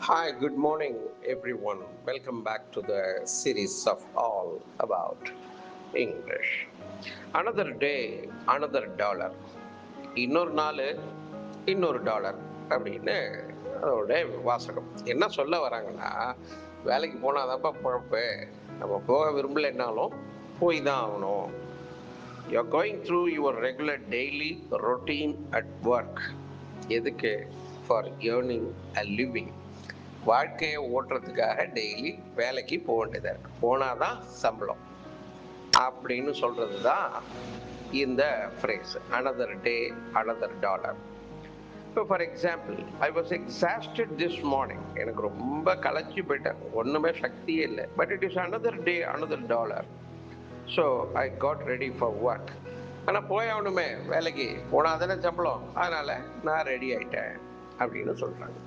Hi, good morning, everyone. Welcome back to the series of All About English. Another day, another dollar. இன்னொரு நாள் இன்னொரு dollar அப்படின்னு அதோட வாசகம் என்ன சொல்ல வராங்கன்னா, வேலைக்கு போனாதான்ப்பா பொழப்பு. நம்ம போக விரும்பலைன்னாலும் போய் தான் ஆகணும். You're going through your regular daily routine at work. எதுக்கு? For earning a living. வாழ்க்கையை ஓட்டுறதுக்காக டெய்லி வேலைக்கு போக வேண்டியதாக இருக்கு. போனாதான் சம்பளம் அப்படின்னு சொல்றது தான் இந்த phrase, another day another dollar. இப்போ for example, I was exhausted this morning. எனக்கு ரொம்ப களைச்சி போயிட்டேன், ஒன்றுமே சக்தியே இல்லை. But it is another day another dollar. So I got ready for work. ஆனால் போயாகணுமே, வேலைக்கு போனால் தானே சம்பளம், அதனால் நான் ரெடி ஆயிட்டேன் அப்படின்னு சொல்கிறாங்க.